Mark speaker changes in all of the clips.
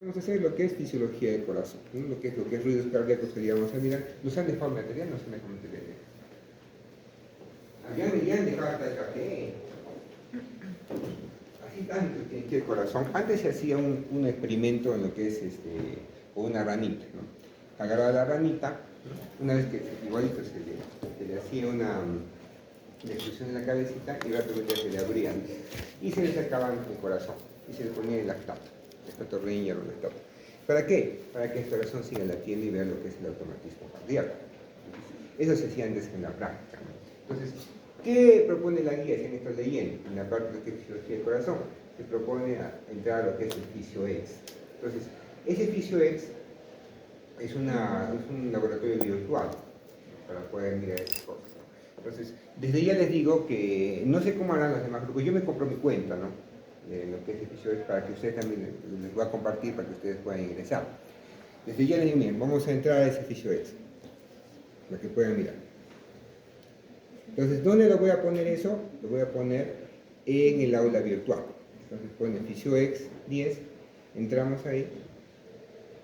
Speaker 1: Vamos a hacer lo que es fisiología del corazón, ¿no? Lo que es ruidos cardíacos que ya vamos a mirar. ¿Lo usan de forma material? No se me como material. Allá me han dejado hasta el café. Así tanto tiene que el corazón. Antes se hacía un experimento en lo que es con una ranita, ¿no? Agarraba la ranita, ¿no? Una vez que igualito se le hacía una destrucción en la cabecita y rápidamente se le abrían y se le sacaban el corazón y se le ponía el lactato, estatorrina o lactato. ¿Para qué? Para que el corazón siga latiendo y vea lo que es el automatismo cardíaco. Eso se hacía antes en la práctica, ¿no? Entonces, ¿qué propone la guía? Si han estado leyendo en la parte de fisiología del corazón, se propone entrar a lo que es el FisioEx. Entonces, ese FisioEx es un laboratorio virtual para poder mirar esas cosas. Entonces, desde ya les digo que no sé cómo harán los demás grupos. Yo me compro mi cuenta, ¿no? De lo que es el FisioEx para que ustedes también les voy a compartir para que ustedes puedan ingresar. Desde ya les digo, miren, vamos a entrar a ese FisioEx para que puedan mirar. Entonces, ¿dónde lo voy a poner eso? Lo voy a poner en el aula virtual. Entonces, pone FisioEx 10, entramos ahí,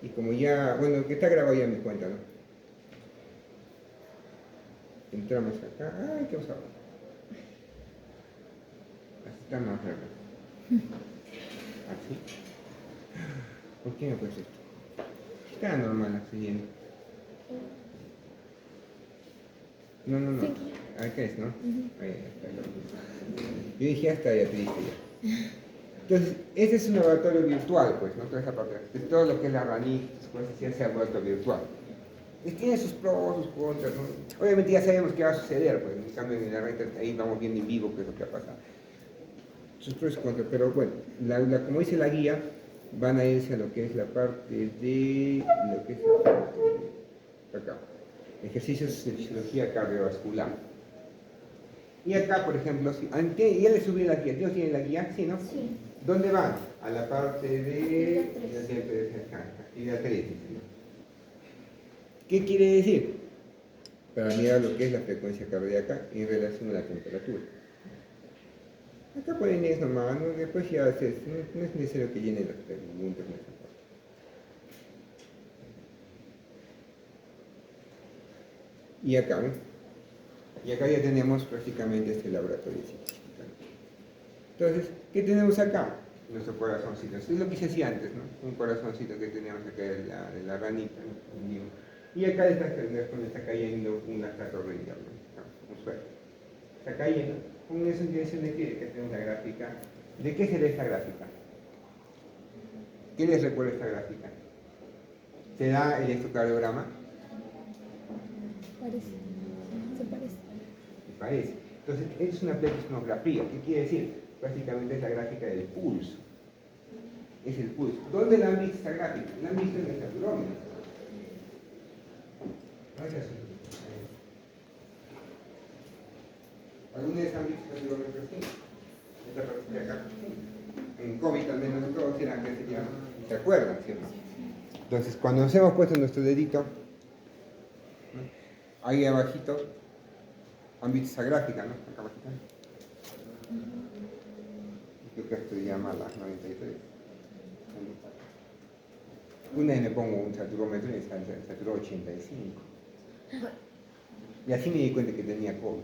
Speaker 1: y como ya, bueno, que está grabado ya en mi cuenta, ¿no? Entramos acá, ¡ay, qué osado! Así está más raro. Así. ¿Por qué me puse esto? Está normal así bien. No. Acá es, ¿no? Ahí está. Yo dije, hasta ya te dije ya. Entonces, este es un laboratorio virtual, pues, ¿no? Toda esa parte. De todo lo que es la ranita, cosas así, se ha vuelto virtual. Y tiene sus pros, sus contras, ¿no? Obviamente ya sabemos qué va a suceder, pues, en cambio en la ranita ahí vamos viendo en vivo qué es lo que ha pasado. Sus pros y sus contras, pero bueno, como dice la guía, van a irse a lo que es la parte de, lo que es la parte de acá. Ejercicios de fisiología cardiovascular. Y acá, por ejemplo, ya les subí la guía. ¿Dios tiene la guía? Sí, ¿no?
Speaker 2: Sí.
Speaker 1: ¿Dónde van? A la parte de actividad 3. ¿Qué quiere decir? Para mirar lo que es la frecuencia cardíaca en relación a la temperatura. Acá pueden ir nomás, ¿no? Después ya no es necesario que llenen las preguntas. Y acá, ¿no? Y acá ya tenemos prácticamente este laboratorio científico. Entonces, ¿qué tenemos acá? Nuestro corazoncito. Esto es lo que se hacía antes, ¿no? Un corazoncito que teníamos acá de la ranita, ¿no? Y acá está cayendo un lactato renal, ¿no? Un suero. Está cayendo. Con esa intención de que tenemos la gráfica. ¿De qué será esta gráfica? ¿Qué les recuerda esta gráfica? ¿Se da el electrocardiograma?
Speaker 2: Se parece.
Speaker 1: Me parece. Entonces, es una pletismografía. ¿Qué quiere decir? Básicamente es la gráfica del pulso. Es el pulso. ¿Dónde la han visto esta gráfica? La han visto en el abdomen. ¿Alguna vez han visto el abdomen así? Esta parte de acá. En COVID, al menos todos eran que se acuerdan, ¿cierto? Entonces, cuando nos hemos puesto nuestro dedito, ahí abajito, han visto esa gráfica, ¿no? Acá abajito. Creo que esto se llama la 93. Una vez me pongo un saturómetro y saturó 85. Y así me di cuenta que tenía COVID.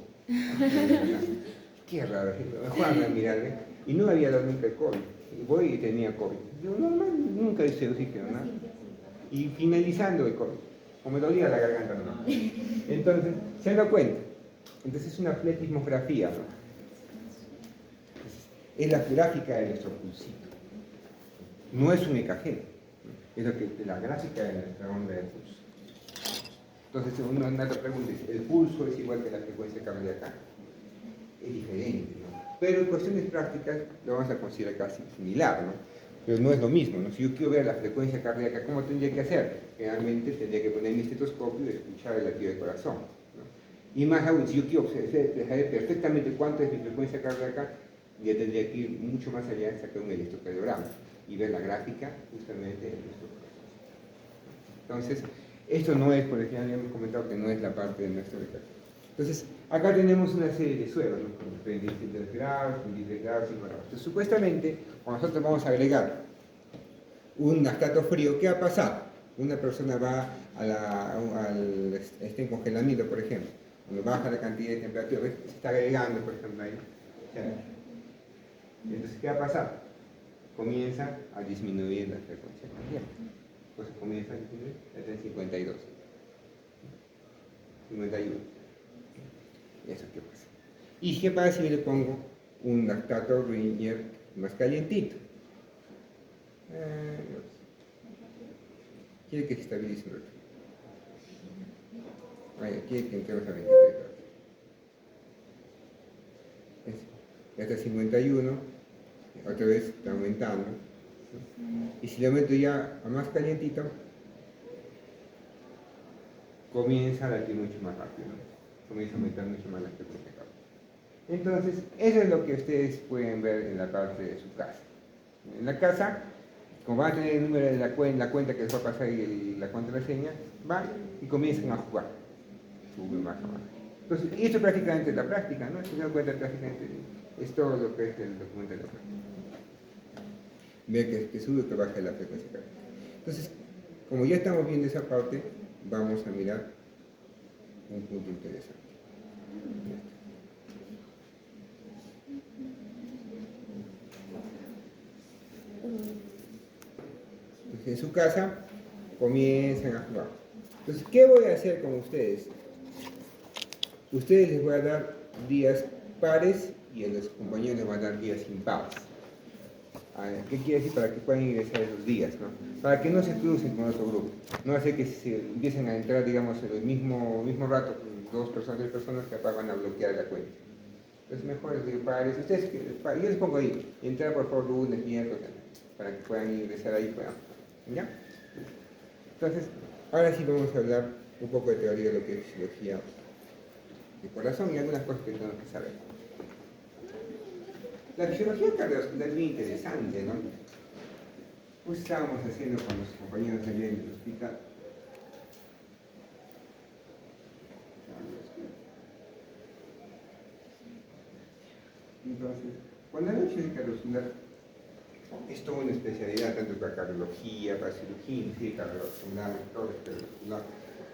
Speaker 1: Qué raro. Juan a mirarme. Y no había dado nunca el COVID. Y voy y tenía COVID. Yo normal, nunca hice oxígeno, ¿no? Y finalizando el COVID. Como me dolía la garganta, ¿no? Entonces, se han dado cuenta. Entonces es una pletismografía, ¿no? Es la gráfica de nuestro pulsito. No es un EKG, es lo que, la gráfica de nuestra onda de pulso. Entonces, una otra pregunta es, ¿el pulso es igual que la frecuencia cardíaca? Es diferente, ¿no? Pero en cuestiones prácticas lo vamos a considerar casi similar, ¿no? Pero no es lo mismo, ¿no? Si yo quiero ver la frecuencia cardíaca, ¿cómo tendría que hacer? Realmente tendría que poner mi estetoscopio y escuchar el latido del corazón, ¿no? Y más aún, si yo quiero saber perfectamente cuánto es mi frecuencia cardíaca, ya tendría que ir mucho más allá, sacar un electrocardiograma y ver la gráfica justamente de nuestro corazón. Entonces, esto no es, por ejemplo, ya hemos comentado que no es la parte de nuestro EKG. Entonces, acá tenemos una serie de sueros, ¿no? Como 33 grados, 23 grados, 5 grados. Entonces, supuestamente, cuando nosotros vamos a agregar un lactato frío, ¿qué va a pasar? Una persona va al congelamiento, por ejemplo, cuando baja la cantidad de temperatura, ¿ves? Se está agregando, por ejemplo, ahí. Entonces, ¿qué va a pasar? Comienza a disminuir la frecuencia cardíaca. Pues comienza a disminuir hasta el 52, 51. ¿Eso qué pasa? ¿Y qué pasa si yo le pongo un lactato Ringer más calientito? Quiere que se estabilice un rato. Quiere que entremos a 23 grados. Ya está 51, otra vez está aumentando. Y si le aumento ya a más calientito, comienza a latir mucho más rápido, ¿no? Comienza a aumentar mucho más la frecuencia cardíaca. Entonces, eso es lo que ustedes pueden ver en la parte de su casa. En la casa, como van a tener el número de la cuenta que les va a pasar y la contraseña, van y comienzan a jugar. Suben más o menos. Entonces, esto prácticamente es la práctica, ¿no? Si se dan cuenta, prácticamente es todo lo que es el documento de la práctica. Ver que sube o que baja la frecuencia cardíaca. Entonces, como ya estamos viendo esa parte, vamos a mirar un punto interesante. Entonces, en su casa comienzan a jugar. Entonces, ¿qué voy a hacer con ustedes? Ustedes les voy a dar días pares y a los compañeros les voy a dar días impares. ¿Qué quiere decir? Para que puedan ingresar esos días, ¿no? Para que no se crucen con otro grupo. No hace que se empiecen a entrar, digamos, en el mismo rato, con 2 personas, 3 personas que van a bloquear la cuenta. Entonces, mejor les digo, pares. Ustedes, yo les pongo ahí, entrar por favor lunes, miércoles, para que puedan ingresar ahí, ¿ya? Entonces, ahora sí vamos a hablar un poco de teoría de lo que es fisiología de corazón y algunas cosas que tenemos que saber. La fisiología cardiovascular es muy interesante, ¿no? Pues estábamos haciendo con los compañeros ayer en el hospital. Entonces, cuando hablamos de cardiovascular, es toda una especialidad, tanto para cardiología, para cirugía, cardiovascular, todo es cardiovascular.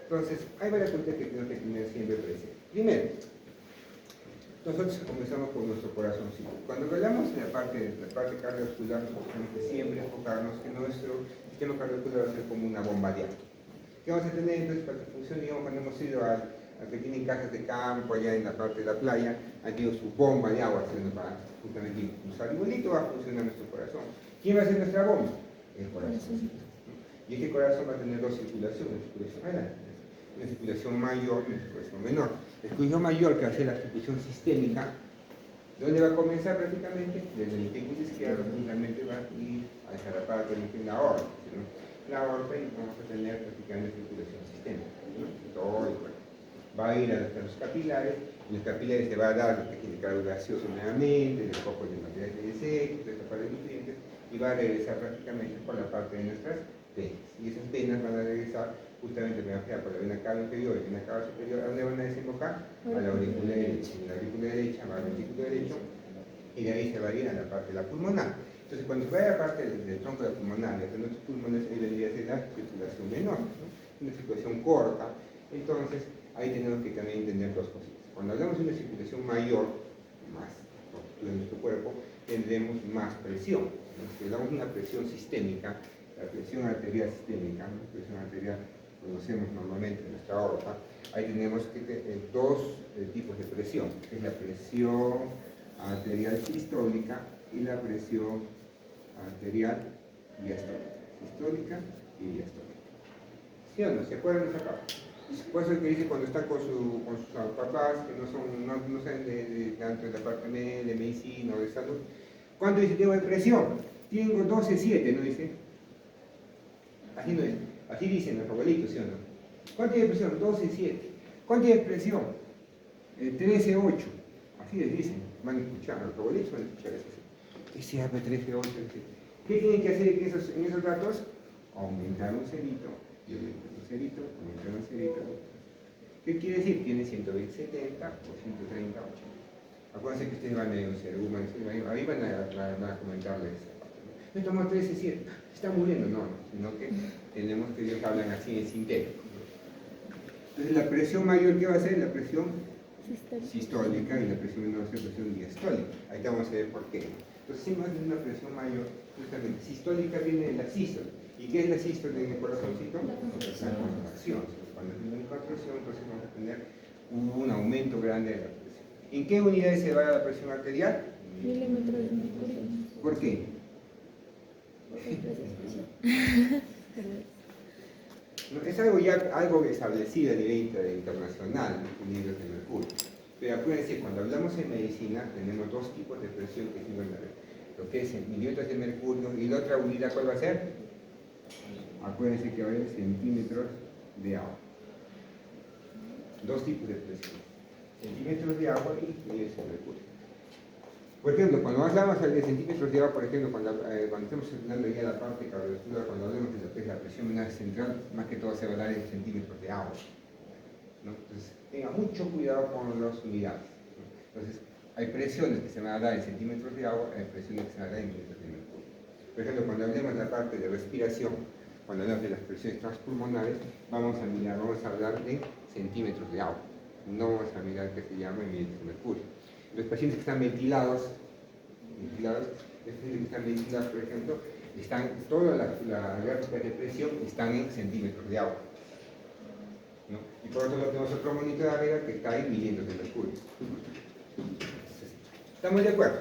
Speaker 1: Entonces, hay varias cosas que tenemos que tener siempre presente. Primero, nosotros comenzamos con nuestro corazoncito. Cuando hablamos de la parte cardiovascular, nosotros tenemos que siempre enfocarnos que nuestro sistema cardiovascular va a ser como una bomba de agua. ¿Qué vamos a tener entonces para que funcione? Digamos, cuando hemos ido a que tienen casas de campo, allá en la parte de la playa, han tenido su bomba de agua para justamente impulsar. Igualito va a funcionar nuestro corazón. ¿Quién va a ser nuestra bomba? El corazoncito. Y este corazón va a tener 2 circulaciones, una circulación mayor y una circulación menor. La circulación mayor, que va a ser la circulación sistémica, ¿dónde va a comenzar prácticamente? Desde el ventrículo izquierdo, finalmente va a ir hacia la parte de la aorta, ¿no? La aorta, y vamos a tener prácticamente circulación sistémica, ¿no? Todo igual. Va a ir hasta los capilares, y los capilares se va a dar lo que tiene calor gaseoso nuevamente, el poco de materiales de seco, de esta parte de nutrientes, y va a regresar prácticamente por la parte de nuestras venas. Y esas venas van a regresar justamente por la vena cava inferior y la vena cava superior. ¿A dónde van a desembocar? A la aurícula derecha. En la aurícula derecha va al ventrículo derecho, y de ahí se va a ir a la parte de la pulmonar. Entonces, cuando se va a la parte del tronco de la pulmonar, de nuestros pulmones, ahí vendría a ser la circulación menor, ¿no? Una circulación corta. Entonces, ahí tenemos que también entender 2 cositas. Cuando hablamos de una circulación mayor, más de nuestro cuerpo, tendremos más presión. Si hablamos de una presión sistémica, la presión arterial sistémica, la presión arterial conocemos normalmente en nuestra aorta, ahí tenemos que tener 2 tipos de presión, que es la presión arterial sistólica y la presión arterial diastólica. Sistólica y diastólica. ¿Sí o no? ¿Se acuerdan de esa parte? Por eso es que dice cuando están con sus papás, que no saben tanto de la parte de medicina o de salud, ¿cuánto dice tengo de presión? Tengo 12,7, ¿no dice? Así no es. Así dicen los abuelitos, ¿sí o no? ¿Cuánto tiene presión? 12,7. ¿Cuánto tiene presión? 13,8. Así les dicen. Van a escuchar, los abuelitos van a escuchar eso. Ese AP 13,8. ¿Qué tienen que hacer en esos datos? Aumentar un cerito, y aumentar un cerito, aumentar un cerito. ¿Qué quiere decir? Tiene 120, 70 o 130, 80. Acuérdense que ustedes van a ir a un cero, ahí van a comentarles esa parte. Me tomó 13,7. está muriendo, no, sino que tenemos que ellos hablan así en sintético. Entonces la presión mayor, ¿qué va a ser? La presión sistólica, y la presión menor va a ser la presión diastólica. Ahí te vamos a ver por qué. Entonces si más de una presión mayor, justamente, sistólica viene de la sístole. ¿Y qué es la sístole en el corazoncito? La contracción. Cuando tiene una contracción, entonces vamos a tener un aumento grande de la presión. ¿En qué unidades se va la presión arterial?
Speaker 2: Milímetros de mercurio.
Speaker 1: ¿Por qué? No, es algo establecido a nivel internacional, los niveles de mercurio. Pero acuérdense, cuando hablamos en medicina, tenemos dos tipos de presión que se van a ver. Lo que es en milímetros de mercurio, y la otra unidad, ¿cuál va a ser? Acuérdense que va a haber centímetros de agua. Dos tipos de presión. Centímetros de agua y milímetros de mercurio. Por ejemplo, cuando hablamos de centímetros de agua, por ejemplo, cuando estamos hablando ya de la parte cardiovascular, cuando hablamos de lo que es la presión venosa central, más que todo se va a dar en centímetros de agua, ¿no? Entonces, tenga mucho cuidado con las unidades, ¿no? Entonces, hay presiones que se van a dar en centímetros de agua, hay presiones que se van a dar en milímetros de mercurio. Por ejemplo, cuando hablemos de la parte de respiración, cuando hablamos de las presiones transpulmonares, vamos a hablar de centímetros de agua, no vamos a mirar qué se llama en milímetros de mercurio. Los pacientes que están ventilados, por ejemplo, toda la gráfica de presión están en centímetros de agua, ¿no? Y por otro lado tenemos otro monitor arriba que está en milímetros de mercurio. ¿Estamos de acuerdo?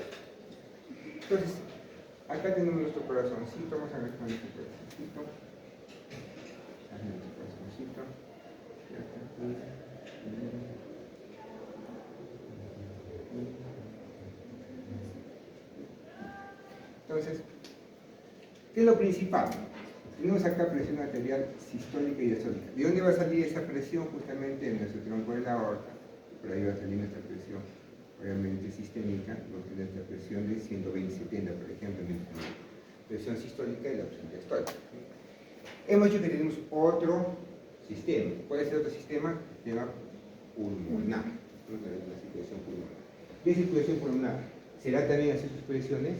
Speaker 1: Entonces, acá tenemos nuestro corazoncito, vamos a ver con nuestro corazoncito. Nuestro corazoncito. Entonces, ¿qué es lo principal? Tenemos acá presión arterial sistólica y diastólica. ¿De dónde va a salir esa presión? Justamente en nuestro tronco de la aorta. Por ahí va a salir nuestra presión, obviamente sistémica, nuestra presión de 120/70, por ejemplo, la presión sistólica y la presión diastólica. Hemos dicho que tenemos otro sistema. ¿Cuál es el otro sistema? Se llama pulmonar. La circulación pulmonar. ¿Qué es circulación pulmonar? ¿Será también así sus presiones?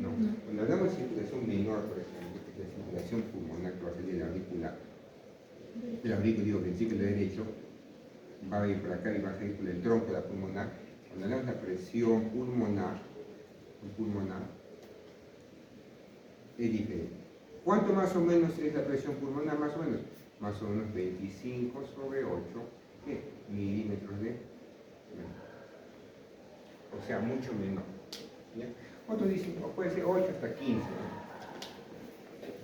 Speaker 1: No. Cuando hablamos de circulación menor, por ejemplo, que es la circulación pulmonar que va a salir del auricular, el auricular, ventrículo derecho, va a ir por acá y va a salir por el tronco de la pulmonar. Cuando hablamos de la presión pulmonar es diferente. ¿Cuánto más o menos es la presión pulmonar? Más o menos 25/8 milímetros de mercurio. O sea, mucho menor, ¿ya? Otros dicen, puede ser 8 hasta 15, ¿no?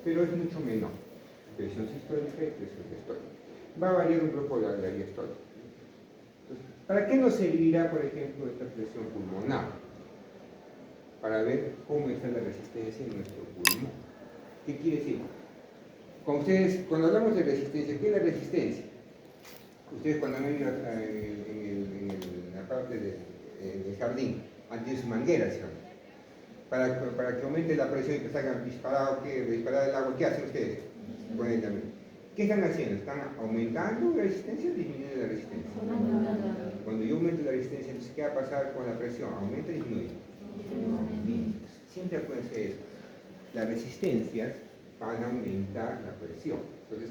Speaker 1: Pero es mucho menor. Presión sistólica y presión diastólica. Va a variar un poco la diastólica. Entonces, ¿para qué nos servirá, por ejemplo, esta presión pulmonar? Para ver cómo está la resistencia en nuestro pulmón. ¿Qué quiere decir? Cuando hablamos de resistencia, ¿qué es la resistencia? Ustedes cuando han ido en la parte del jardín, han tenido su manguera, ¿sí? Para que aumente la presión y que salgan disparado el agua, ¿qué hacen ustedes? ¿Qué están haciendo? ¿Están aumentando la resistencia o disminuyendo la resistencia? Cuando yo aumento la resistencia, entonces, ¿qué va a pasar con la presión? ¿Aumenta o disminuye? Siempre acuérdense eso. Las resistencias van a aumentar la presión. Entonces,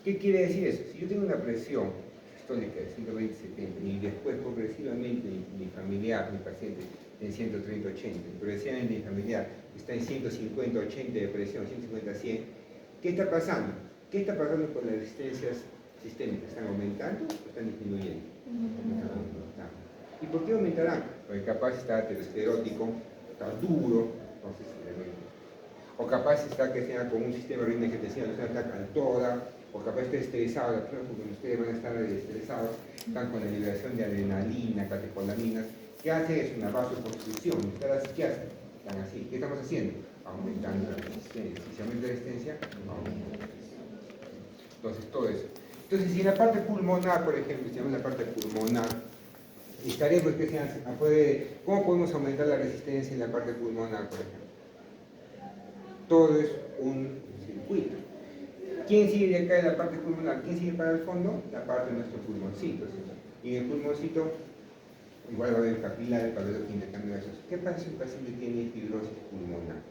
Speaker 1: ¿qué quiere decir eso? Si yo tengo una presión sistólica de 120/70 y después progresivamente mi familiar, mi paciente, en 130/80, progresivamente mi familiar está en 150/80 de presión, 150/100, ¿qué está pasando? ¿Qué está pasando con las resistencias sistémicas? ¿Están aumentando o están disminuyendo? Están aumentando. ¿Y por qué aumentarán? Porque capaz está aterosclerótico, está duro, entonces, o capaz está que sea con un sistema renal que te decía, no está caltora, o capaz está estresado, porque ustedes van a estar estresados, están con la liberación de adrenalina, catecolaminas. ¿Qué hace? Es una vasoconstricción. ¿Qué hacen? Están así. ¿Qué estamos haciendo? Aumentando la resistencia. Si se aumenta la resistencia, aumenta la presión. Entonces, todo eso. Entonces, si en la parte pulmonar, por ejemplo, si en la parte pulmonar, estaremos, ¿cómo podemos aumentar la resistencia en la parte pulmonar, por ejemplo? Todo es un circuito. ¿Quién sigue de acá en la parte pulmonar? ¿Quién sigue para el fondo? La parte de nuestro pulmoncito, ¿sí? Y en el pulmoncito igual va a haber capilares, va a haber intercambio de gases. ¿Qué pasa si el paciente tiene fibrosis pulmonar?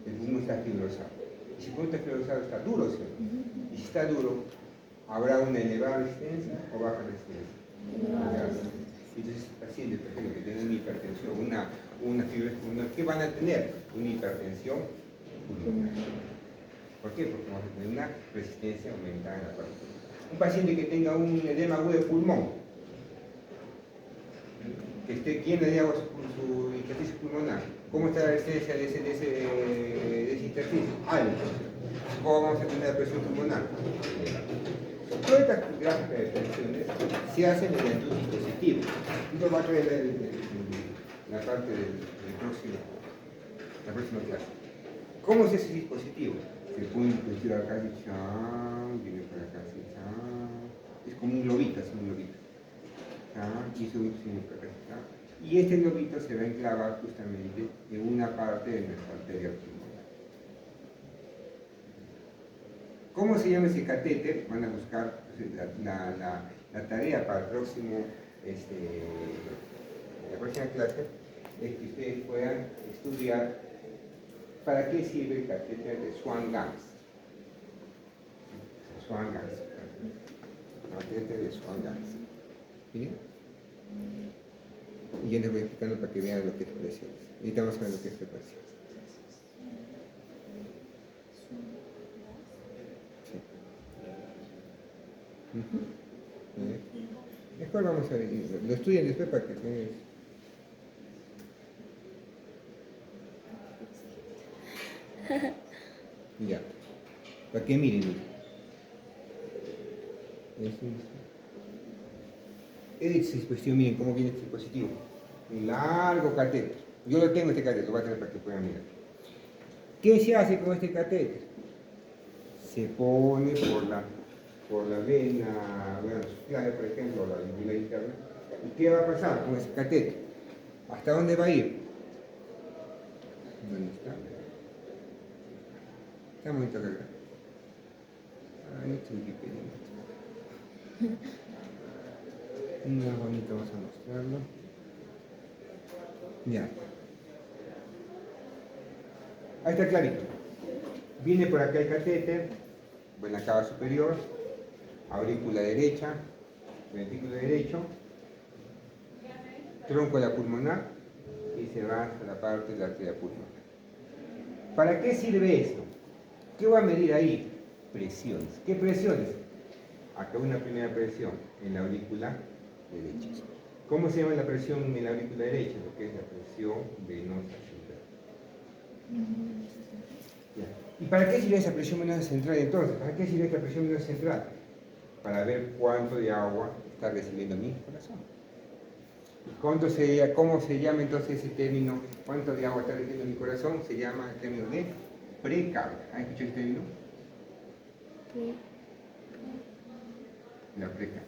Speaker 1: el pulmón está fibrosado. Y si el pulmón está fibrosado, está duro, ¿sí? Y si está duro, ¿habrá una elevada resistencia o baja resistencia? Elevada. Entonces, pacientes, por ejemplo, que tienen una hipertensión, una fibrosis pulmonar, ¿qué van a tener? Una hipertensión pulmonar. ¿Por qué? Porque vamos a tener una resistencia aumentada en la parte pulmonar. Un paciente que tenga un edema agudo de pulmón, que esté lleno de agua su intersticio pulmonar, ¿cómo está la resistencia de ese intersticio? Alto. ¿Cómo vamos a tener la presión pulmonar? Todas estas gráficas de tensiones se hacen mediante un dispositivo. Esto va a traer la parte la próxima clase. ¿Cómo es ese dispositivo? Se pone un dispositivo acá y chan, viene por acá así, chan. Es como un globito, así un globito. Y ese globito se viene por acá, chan. Y este globito se va a enclavar justamente en una parte de nuestra arteria pulmonar. ¿Cómo se llama ese catéter? Van a buscar la tarea para el próximo, la próxima clase, es que ustedes puedan estudiar para qué sirve el catéter de Swan-Ganz. Swan-Ganz. Catéter de Swan-Ganz. ¿Bien? Y yo les voy explicando para que vean lo que es presión. Ahorita vamos a ver lo que es presión. Mejor vamos a ver, lo estudian después para que ustedes... Ya, para que miren. Este dispositivo, miren cómo viene este dispositivo. Un largo catéter. Yo lo tengo este catéter, lo voy a tener para que puedan mirar. ¿Qué se hace con este catéter? Se pone por la vena, bueno, subclavia, por ejemplo, o la língula interna. ¿Y qué va a pasar con ese catéter? ¿Hasta dónde va a ir? ¿Dónde está? Está muy cargado. Ahí está Wikipedia. No, bonito, vamos a mostrarlo. Ya. Ahí está clarito. Viene por acá el catéter, vena cava superior, aurícula derecha, ventrículo derecho, tronco de la pulmonar y se va hasta la parte de la arteria pulmonar. ¿Para qué sirve esto? ¿Qué va a medir ahí? Presiones. ¿Qué presiones? Acá una primera presión en la aurícula derecha. ¿Cómo se llama la presión en la aurícula derecha? Lo que es la presión venosa central. ¿Y para qué sirve esa presión venosa central entonces? ¿Para qué sirve esta presión venosa central? Para ver cuánto de agua está recibiendo mi corazón. ¿Cómo se llama entonces ese término? ¿Cuánto de agua está recibiendo mi corazón? Se llama el término de precarga. ¿Han escuchado este término? La precarga.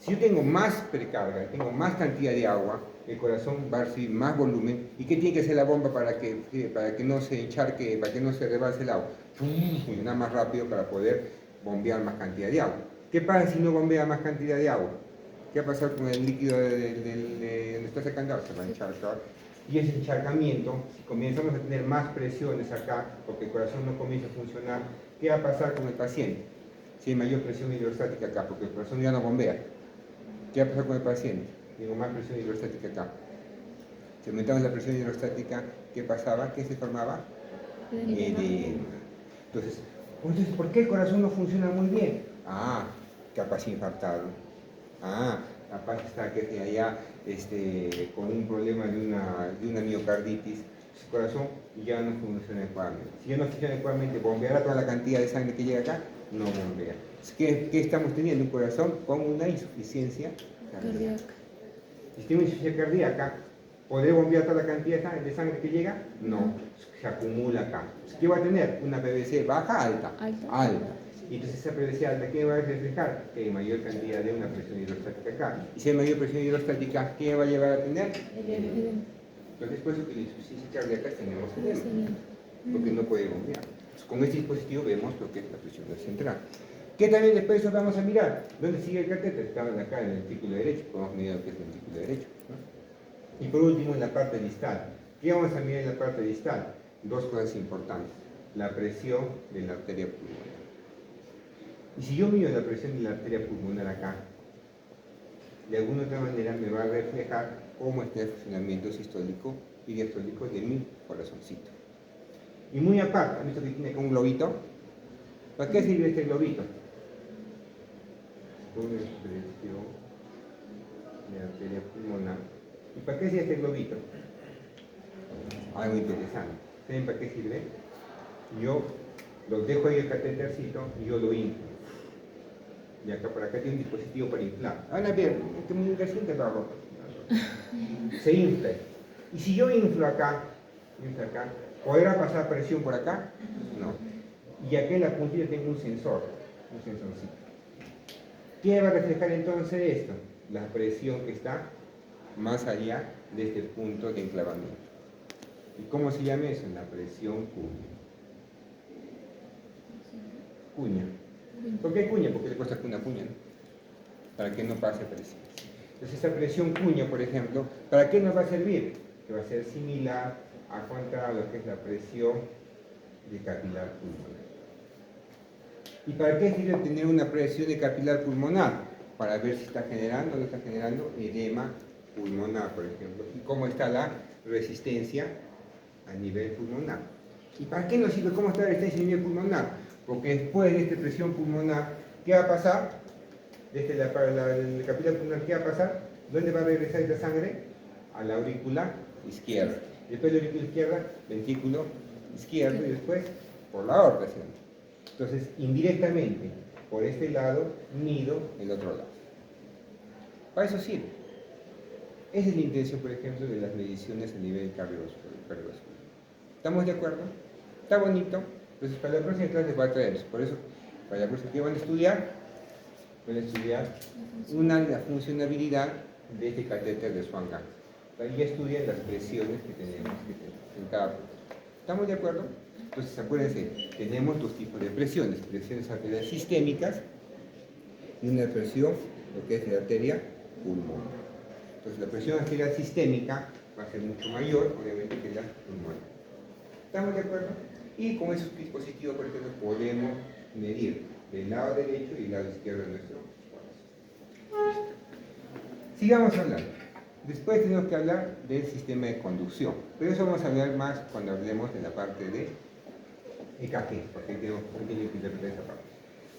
Speaker 1: Si yo tengo más precarga, tengo más cantidad de agua, el corazón va a recibir más volumen. ¿Y qué tiene que hacer la bomba para que no se encharque, para que no se rebalse el agua? Funcionar más rápido para poder bombear más cantidad de agua. ¿Qué pasa si no bombea más cantidad de agua? ¿Qué va a pasar con el líquido de donde está sacando agua? Se va a encharcar. Y ese encharcamiento, si comenzamos a tener más presiones acá, porque el corazón no comienza a funcionar, ¿qué va a pasar con el paciente? Si hay mayor presión hidrostática acá, porque el corazón ya no bombea. ¿Qué va a pasar con el paciente? Tengo más presión hidrostática acá. Si aumentamos la presión hidrostática, ¿qué pasaba? ¿Qué se formaba? Edema. Entonces, ¿por qué el corazón no funciona muy bien? Capaz infartado. Capaz está que allá con un problema de una miocarditis. El corazón ya no funciona adecuadamente. Si ya no funciona adecuadamente, ¿bombeará toda la cantidad de sangre que llega acá? No bombea. ¿Qué estamos teniendo? Un corazón con una insuficiencia cardíaca. Si tengo insuficiencia cardíaca, ¿podré bombear toda la cantidad de sangre que llega? No, se acumula acá. ¿Qué va a tener? Una PVC baja, alta. Alta. Y entonces esa PVC alta, ¿qué va a reflejar? Que hay mayor cantidad de una presión hidrostática acá. Y si hay mayor presión hidrostática, ¿qué va a llevar a tener? Entonces, por eso que la insuficiencia cardíaca tenemos edema, porque no puede bombear. Entonces, con este dispositivo vemos lo que es la presión central. ¿Qué también después vamos a mirar? ¿Dónde sigue el catéter? Está acá en el ventrículo derecho, podemos medir lo que es el ventrículo derecho. ¿No? Y por último, en la parte distal. ¿Qué vamos a mirar en la parte distal? Dos cosas importantes. La presión de la arteria pulmonar. Y si yo miro la presión de la arteria pulmonar acá, de alguna otra manera me va a reflejar cómo está el funcionamiento sistólico y diastólico de mi corazoncito. Y muy aparte, ¿han visto que tiene acá un globito? ¿Para qué sirve este globito? Una expresión de arteria pulmonar. ¿Y para qué sirve este globito? Algo interesante. ¿Saben para qué sirve? Yo lo dejo ahí el catétercito y yo lo inflo. Y acá por acá tiene un dispositivo para inflar. Van a ver, este muy reciente lo se infla. Y si yo inflo acá, ¿podrá pasar presión por acá? No. Y aquí en la puntilla tengo un sensorcito. ¿Qué va a reflejar entonces esto? La presión que está más allá de este punto de enclavamiento. ¿Y cómo se llama eso? La presión cuña. Cuña. ¿Por qué cuña? Porque le cuesta una cuña, ¿no? Para que no pase presión. Entonces esa presión cuña, por ejemplo, ¿para qué nos va a servir? Que va a ser similar a contra lo que es la presión de capilar pulmonar. ¿Y para qué sirve tener una presión de capilar pulmonar? Para ver si está generando o no está generando edema pulmonar, por ejemplo, y cómo está la resistencia a nivel pulmonar. ¿Y para qué nos sirve cómo está la resistencia a nivel pulmonar? Porque después de esta presión pulmonar, ¿qué va a pasar? Desde el capilar pulmonar, ¿qué va a pasar? ¿Dónde va a regresar esta sangre? A la aurícula izquierda. Después de la aurícula izquierda, ventrículo izquierdo y después por la aorta. ¿Sí? Entonces, indirectamente, por este lado, mido el otro lado. Para eso sirve. Esa es la intención, por ejemplo, de las mediciones a nivel cardiovascular. ¿Estamos de acuerdo? ¿Está bonito? Entonces, para la próxima clase les voy a traer eso. Por eso, para la próxima, ¿qué van a estudiar? Van a estudiar la funcionabilidad de este catéter de Swan-Ganz. Y estudian las presiones que tenemos en cada punto. ¿Estamos de acuerdo? Entonces, acuérdense, tenemos dos tipos de presiones. Presiones arteriales sistémicas y una presión, lo que es la arteria pulmonar. Entonces, la presión arterial sistémica va a ser mucho mayor, obviamente, que la pulmonar. ¿Estamos de acuerdo? Y con esos dispositivos, por ejemplo, podemos medir el lado derecho y el lado izquierdo de nuestro corazón. Sigamos hablando. Después tenemos que hablar del sistema de conducción. Pero eso vamos a hablar más cuando hablemos de la parte de EKG, porque tenemos que interpretar esa parte.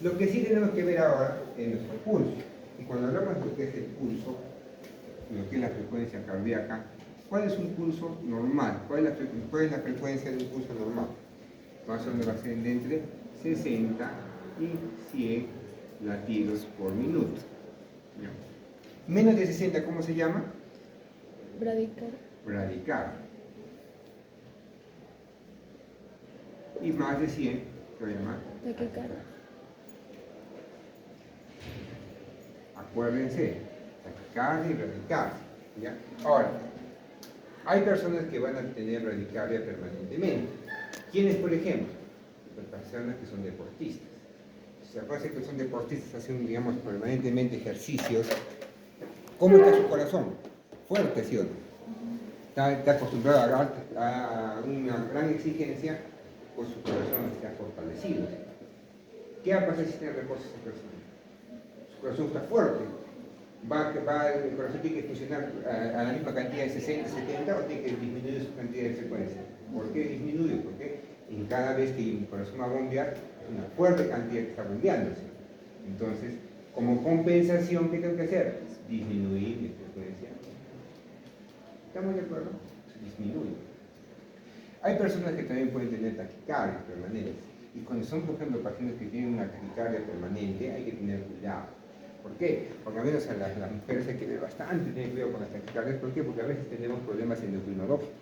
Speaker 1: Lo que sí tenemos que ver ahora es nuestro pulso. Y cuando hablamos de lo que es el pulso, lo que es la frecuencia cardíaca, ¿cuál es un pulso normal? ¿Cuál es la frecuencia de un pulso normal? Más o menos va a ser entre 60 y 100 latidos por minuto. ¿Ya? Menos de 60, ¿cómo se llama? Bradicardia. Y más de 100, ¿qué va a llamar?
Speaker 2: Taquicardia.
Speaker 1: Acuérdense, taquicardia y bradicardia. ¿Ya? Ahora, hay personas que van a tener bradicardia permanentemente. ¿Quiénes, por ejemplo? Las personas que son deportistas. Si se acuerdan que son deportistas, hacen, digamos, permanentemente ejercicios. ¿Cómo está su corazón? Fuerte, ¿sí o no? Está acostumbrado a una gran exigencia, pues su corazón está fortalecido. ¿Qué va a pasar si tiene reposo esa persona? Su corazón está fuerte. El corazón tiene que funcionar a la misma cantidad de 60, 70 o tiene que disminuir su cantidad de frecuencia. ¿Por qué disminuye? Porque en cada vez que el corazón va a bombear, es una fuerte cantidad que está bombeándose. Entonces, como compensación, ¿qué tengo que hacer? Disminuir mi frecuencia. ¿Estamos de acuerdo? Disminuye. Hay personas que también pueden tener taquicardias permanentes. Y cuando son, por ejemplo, pacientes que tienen una taquicardia permanente, hay que tener cuidado. ¿Por qué? Porque a menos a las mujeres hay que ver bastante, tener cuidado con las taquicardias. ¿Por qué? Porque a veces tenemos problemas endocrinológicos.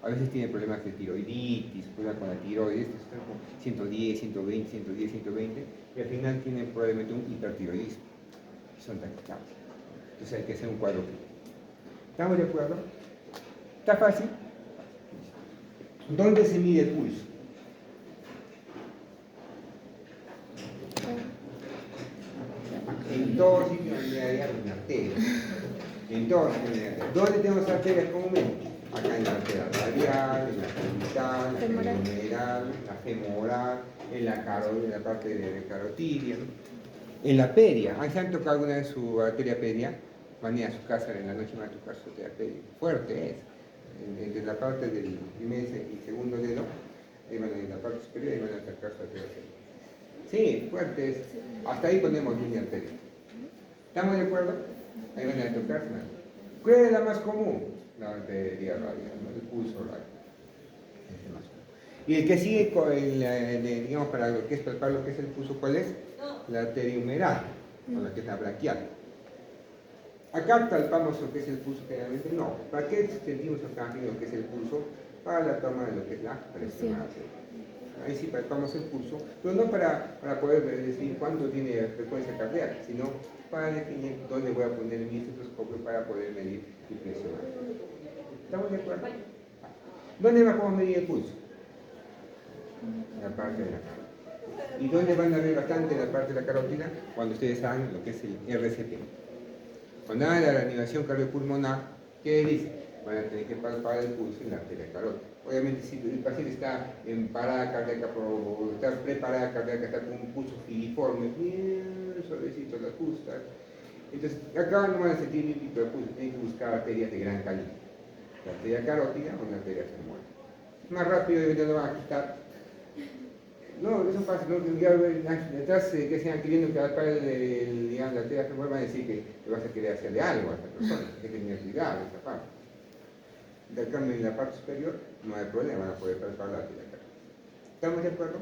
Speaker 1: A veces tienen problemas de tiroiditis, problemas con la tiroides, están con 110, 120, 110, 120, y al final tienen probablemente un hipertiroidismo. Son taquicardias. Entonces hay que hacer un cuadro clínico. ¿Estamos de acuerdo? ¿Está fácil? ¿Dónde se mide el pulso? En todos sitios donde hay una arteria. En todos sitios donde hay arterias. ¿Dónde tenemos arterias comúnmente? acá en la arteria radial, en la genital, la
Speaker 2: Femoral.
Speaker 1: femoral, la femoral, en la parte de carotidia, ¿no? En la peria. ¿Ah, ¿se han tocado alguna vez su arteria peria? Van a ir a su casa en la noche y van a tocar su arteria peria. Fuerte es. Entre la parte del primer y segundo dedo, ahí van a ir en la parte superior y van a tocar su arteria peria. Sí, fuerte es. Hasta ahí ponemos línea arteria. ¿Estamos de acuerdo? Ahí van a tocar. ¿Cuál es la más común? La arteria radial, ¿no? El pulso radial. Es el más común. Y el que sigue, digamos, para lo que es palpar lo que es el pulso, ¿cuál es? La arteria humeral, con la que es la braquial. Acá palpamos lo que es el pulso generalmente, no. ¿Para qué sentimos acá lo que es el pulso? Para la toma de lo que es la presión arterial. Ahí sí palpamos el pulso, pero no para poder decir cuánto tiene frecuencia cardíaca, sino para definir dónde voy a poner mi estetoscopio para poder medir mi presión arterial. ¿Estamos de acuerdo? ¿Dónde vamos a medir el pulso? En la parte de la carótida. ¿Y dónde van a ver bastante la parte de la carótida? Cuando ustedes hagan lo que es el RCP. Cuando hagan la reanimación cardiopulmonar, ¿qué dice? Van a tener que palpar el pulso en la arteria carótida. Obviamente, si el paciente está en parada cardíaca o está preparada cardíaca, está con un pulso filiforme, bien suavecito las justas. Entonces, acá no van a sentir ni pico de pulso, tienen que buscar arterias de gran calibre. La arteria carótida o la arteria femoral. Más rápido y no van a quitar. No, eso pasa, ¿no? Ya detrás que sean queriendo que al padre digamos, la arteria femoral van a decir que vas a querer hacerle algo a esta persona, hay que tener cuidado esa parte. Del cambio en la parte superior no hay problema, van a poder palpar la arteria carótida. ¿Estamos de acuerdo?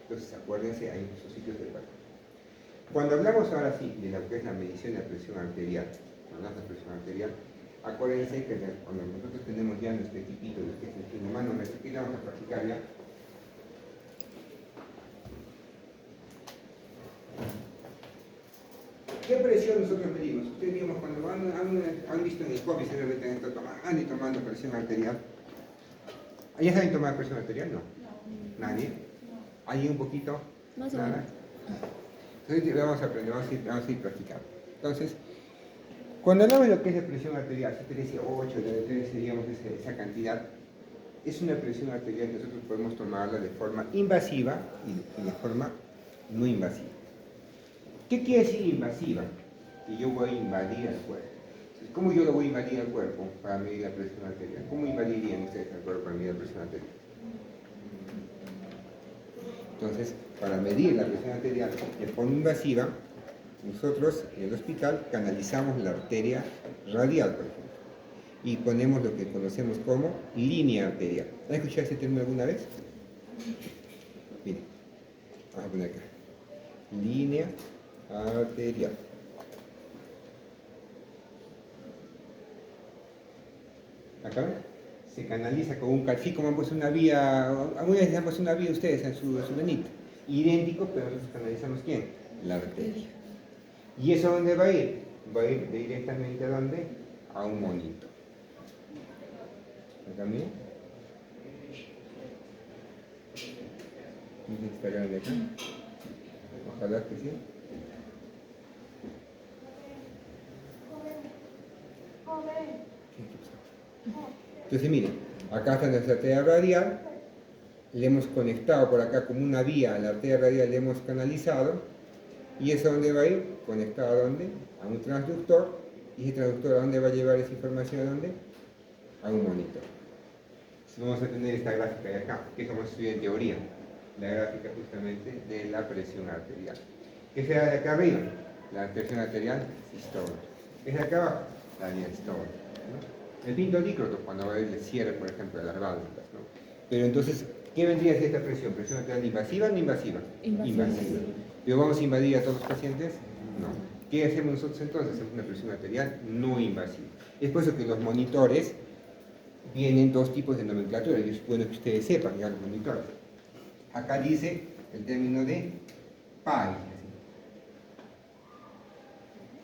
Speaker 1: Entonces acuérdense, hay muchos sitios de palpar. Cuando hablamos ahora sí de lo que es la medición de la presión arterial, acuérdense que cuando nosotros tenemos ya nuestro equipito, lo que es el humano, aquí vamos a practicar ya. ¿Qué presión nosotros medimos? Ustedes digamos, cuando han visto en el COVID, seguramente están tomando y tomando presión arterial. ¿Ya saben tomar presión arterial? No. ¿Nadie? ¿Alguien un poquito?
Speaker 2: Más o
Speaker 1: Nada.
Speaker 2: menos.
Speaker 1: Entonces vamos a aprender, vamos a ir practicando. Entonces, cuando hablamos de lo que es la presión arterial, si 13, 8, de 13, digamos, esa cantidad, es una presión arterial que nosotros podemos tomarla de forma invasiva y de forma no invasiva. ¿Qué quiere decir invasiva? Que yo voy a invadir al cuerpo. Entonces, ¿cómo yo lo voy a invadir al cuerpo para medir la presión arterial? ¿Cómo invadirían ustedes al cuerpo para medir la presión arterial? Entonces, para medir la presión arterial de forma invasiva, nosotros en el hospital canalizamos la arteria radial, por ejemplo, y ponemos lo que conocemos como línea arterial. ¿Han escuchado ese término alguna vez? Miren, vamos a poner acá. Línea arterial. Acá se canaliza con un calcí, como han puesto una vía, alguna vez han puesto una vía ustedes en su venita. Idéntico, pero nosotros canalizamos ¿quién? La arteria. ¿Y eso dónde va a ir? Va a ir directamente a dónde? A un monito. ¿Acá bien? ¿Está grande acá? Ojalá que sí. Entonces miren, acá está nuestra arteria radial, le hemos conectado por acá como una vía a la arteria radial, le hemos canalizado, y eso a dónde va a ir, conectado a dónde, a un transductor, y ese transductor a dónde va a llevar esa información, a dónde, a un monitor. Entonces vamos a tener esta gráfica de acá, que es como se estudia en teoría, la gráfica justamente de la presión arterial. ¿Qué será de acá arriba? La presión arterial sistólica. ¿Qué es de acá abajo? La diastólica, ¿no? El pinto dícroto, cuando va a haber el cierre, por ejemplo, de las válvulas, ¿no? Pero entonces, ¿qué vendría a ser esta presión? ¿Presión arterial invasiva o no invasiva? Invasiva. ¿Pero vamos a invadir a todos los pacientes? No. ¿Qué hacemos nosotros entonces? Hacemos una presión arterial no invasiva. Es por eso que los monitores vienen dos tipos de nomenclatura, y es bueno que ustedes sepan ya los monitores. Acá dice el término de PAI.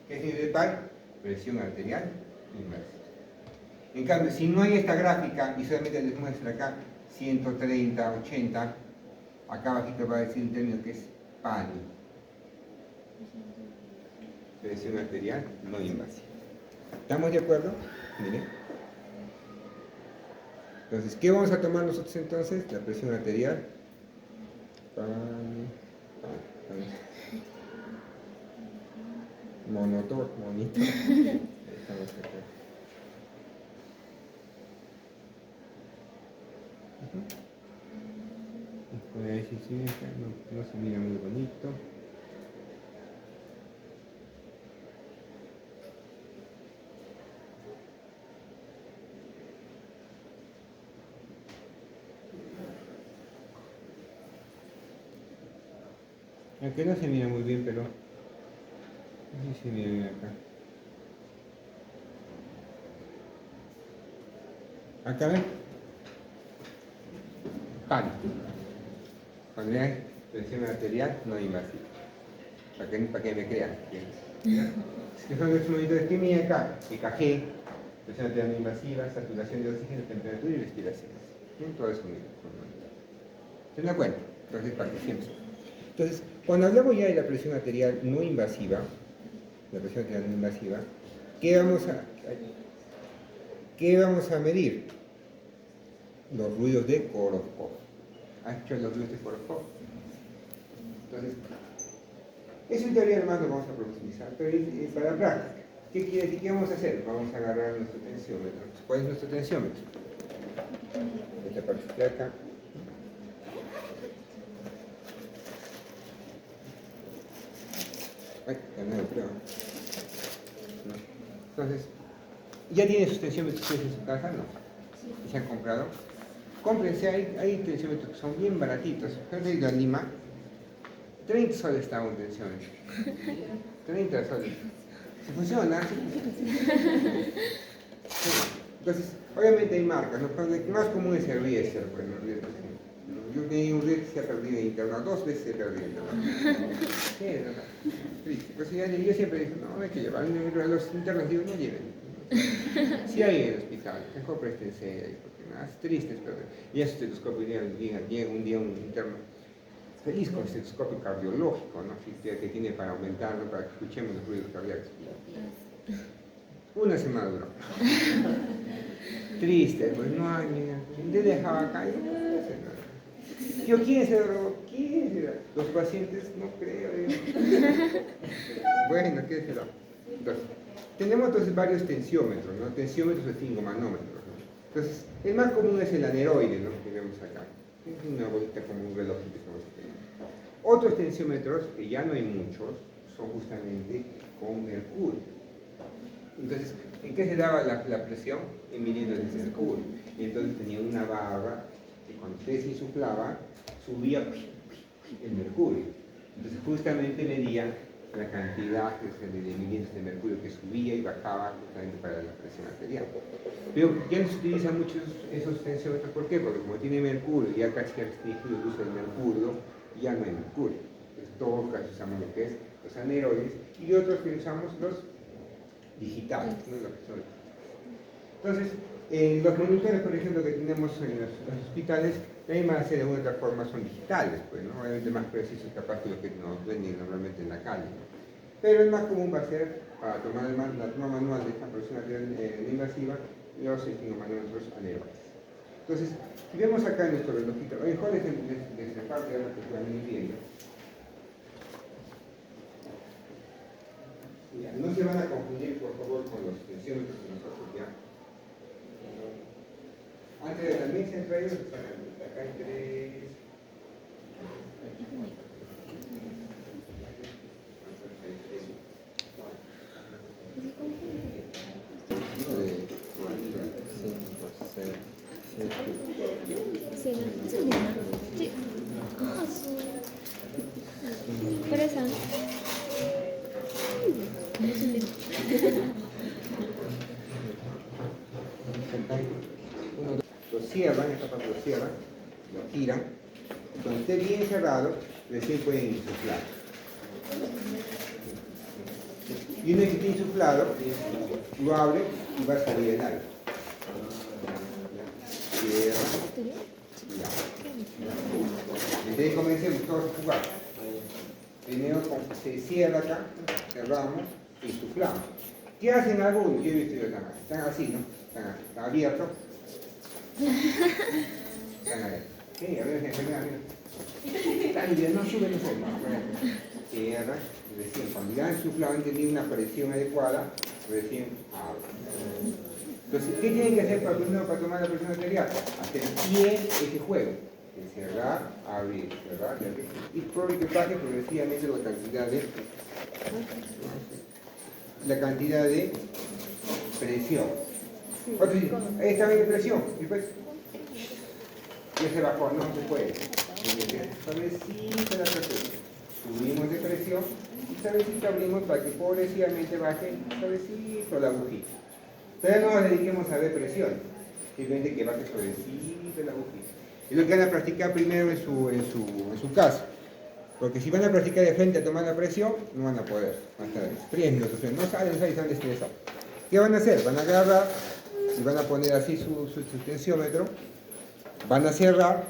Speaker 1: ¿Qué significa PAI? Presión arterial invasiva. En cambio, si no hay esta gráfica y solamente les muestra acá 130, 80, acá abajito va a decir un término que es PANI. Presión arterial no invasiva. ¿Estamos de acuerdo? Miren. Entonces, ¿qué vamos a tomar nosotros entonces? La presión arterial. Monitor. Ahí estamos acá. Voy a decir, sí, acá no se mira muy bonito. Aunque no se mira muy bien, pero no sé si se mira bien acá. Acá ven. Pan. Cuando vean presión arterial no invasiva. Para que me crean. Es que son los monitores que miden acá. EKG, presión arterial no invasiva, saturación de oxígeno, temperatura y respiración. Todo eso mismo. ¿Se dan cuenta? Entonces, para que siempre. Entonces, cuando hablamos ya de la presión arterial no invasiva, ¿qué vamos a medir? Los ruidos de Korokov. ¿Has hecho los ruidos de Korokov? Entonces, eso en teoría además lo vamos a profundizar, pero es para la práctica. ¿Qué quiere decir? ¿Qué vamos a hacer? Vamos a agarrar nuestro tensiómetro. ¿Cuál es nuestro tensiómetro? Esta parte de acá. Ay, ya no lo creo. No. Entonces, ¿ya tienen sus tensiómetros ustedes en su casa? No. ¿Y se han comprado? Cómprense, hay tensiómetros que son bien baratitos. Yo he ido a Lima, 30 soles está un tensiómetro. 30 soles. ¿Se funciona? Sí. Entonces, obviamente hay marcas, ¿no? Pero el más común es el Rieser. Bueno, el Rieser, sí. Yo tenía un Rieser que se ha perdido en internet, 2 veces se ha perdido en internet. Sí, es verdad. Triste. Pues yo siempre digo, no, hay que llevar a los internos, digo, no lleven. Si hay en el hospital, mejor préstense ahí, porque nada, es triste, pero y ese estetoscopio llega un día un interno feliz con estetoscopio cardiológico, ¿no? Que tiene para aumentarlo, para que escuchemos los ruidos cardíacos. Una semana duró. Triste, pues no hay, mira, le dejaba acá y no hace nada. Yo, ¿quién se drogó? ¿Quién se? Los pacientes no creo. Bueno, ¿qué será? Entonces, tenemos entonces varios tensiómetros, ¿no? Tensiómetros o esfingomanómetros, ¿no? Entonces, el más común es el aneroide, ¿no? Que vemos acá. Es una bolita como un reloj que estamos teniendo. Otros tensiómetros, que ya no hay muchos, son justamente con mercurio. Entonces, ¿en qué se daba la presión? En milímetros de mercurio. Y entonces tenía una barra que cuando usted se insuflaba, subía el mercurio. Entonces, justamente medía la cantidad de milímetros de mercurio que subía y bajaba justamente para la presión arterial. Pero ya no se utilizan mucho esos tensiómetros. ¿Por qué? Porque como tiene mercurio, ya casi ha restringido el uso del mercurio, ya no hay mercurio. Entonces, todos casi usamos lo que es los aneroides y otros que usamos los digitales, ¿no? Entonces, los monitores, por ejemplo, que tenemos en los hospitales, también van a ser de una u otra forma, son digitales, pues, ¿no? Obviamente más precisos capaz que lo que nos venden normalmente en la calle, ¿no? Pero el más común va a ser, para tomar la toma manual de esta presión arterial invasiva, los esfingomanómetros aneroides. Entonces, si vemos acá en nuestro relojito, mejor desde la parte de la que puedan ir viendo. Ya, no se van a confundir, por favor, con los tensiómetros que nosotros ya. Antes de también se entre ellos, acá hay 3.
Speaker 2: Presa.
Speaker 1: Lo cierran, esta parte lo cierran, lo giran. Cuando esté bien cerrado, recién pueden insuflar. Y una vez que esté insuflado, lo abre y va a salir el aire. Cierra. Ya. Entonces comencemos todos a jugar. Primero se cierra acá, cerramos y insuflamos. ¿Qué hacen algunos? Yo he visto yo están así, ¿no? Están abiertos. Están ahí. Sí, a ver, mira. Están bien, no suben los ojos. Cierra. Recién, cuando ya han suflado, han tenido una presión adecuada, recién abre. Entonces, ¿qué tienen que hacer para tomar la presión arterial? Hacer bien ese juego. Cerrar, abrir, cerrar y abrir. Y que baje progresivamente la cantidad de presión. Otro dice, ahí está bien presión. Y pues, ya se bajó, no se puede. Suavecito la presión. Subimos de presión y suavecito abrimos para que progresivamente baje suavecito la agujita. Todavía no nos dediquemos a ver presión, simplemente que baje suavecito la agujita. Es lo que van a practicar primero en su casa. Porque si van a practicar de frente a tomar la presión, no van a poder. Van a estar 3 minutos, no salen, están estresados. ¿Qué van a hacer? Van a agarrar y van a poner así su tensiómetro, van a cerrar,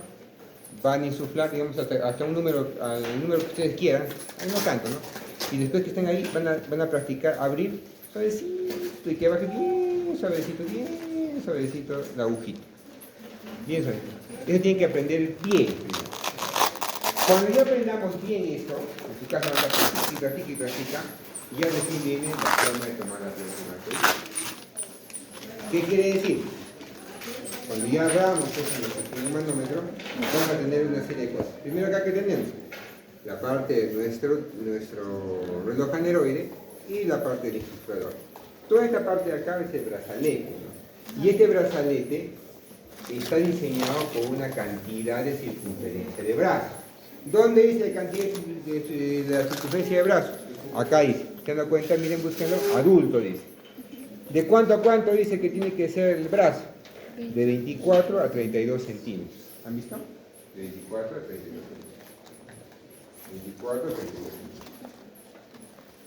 Speaker 1: van a insuflar, digamos, hasta un número, al número que ustedes quieran, no tanto, ¿no? Y después que estén ahí, van a practicar abrir suavecito y que baje bien suavecito la agujita. Bien suavecito. Eso tienen que aprender bien. Cuando ya aprendamos bien esto, en su casa van a practica, y ya recién viene la forma de tomar la presión arterial. ¿Qué quiere decir? Cuando ya hagamos el manómetro, vamos a tener una serie de cosas. Primero acá que tenemos la parte de nuestro reloj aneroide y la parte del insuflador. Toda esta parte de acá es el brazalete, ¿no? Y este brazalete está diseñado con una cantidad de circunferencia de brazo. ¿Dónde dice la cantidad de la circunferencia de brazo? Acá dice. ¿Se dan cuenta? Miren, búsquenlo. Adulto dice. ¿De cuánto a cuánto dice que tiene que ser el brazo? De 24 a 32 centímetros. ¿Han visto? De 24 a 32 centímetros. 24 a 32 centímetros.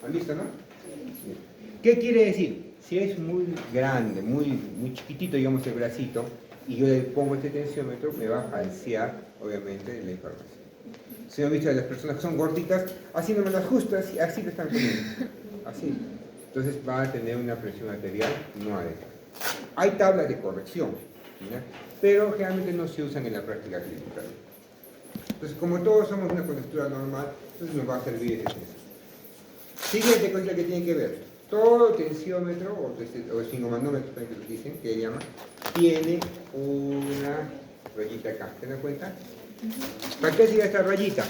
Speaker 1: ¿Han visto, no? Sí. ¿Qué quiere decir? Si es muy grande, muy chiquitito, digamos, el bracito, y yo le pongo este tensiómetro, me va a falsear, obviamente, la información. Si han visto a las personas que son gorditas, así no me las justo, así lo están poniendo. Así. Entonces van a tener una presión arterial no adecuada. Hay tablas de corrección, ¿ya? Pero generalmente no se usan en la práctica clínica. Entonces, como todos somos una contextura normal, entonces nos va a servir ese tensiómetro. Siguiente cosa que tienen que ver. Todo tensiómetro o esfingomanómetro, que lo dicen, que llaman, tiene una rayita acá. ¿Se dan cuenta? ¿Para qué sirve esta rayita?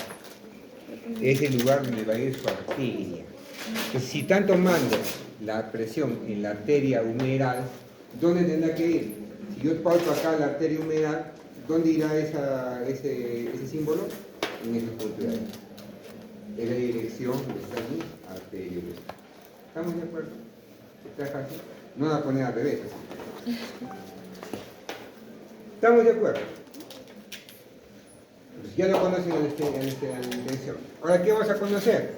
Speaker 1: Es el lugar donde va a ir su arteria. Entonces, si están tomando la presión en la arteria humeral, ¿dónde tendrá que ir? Si yo pauto acá la arteria humeral, ¿dónde irá ese símbolo? En ese punto de ahí. Es la dirección de esta arteria humeral. ¿Estamos de acuerdo? ¿Está fácil? No la poner al revés. Así. ¿Estamos de acuerdo? Pues ya lo conocen en la intención. Ahora, ¿qué vas a conocer?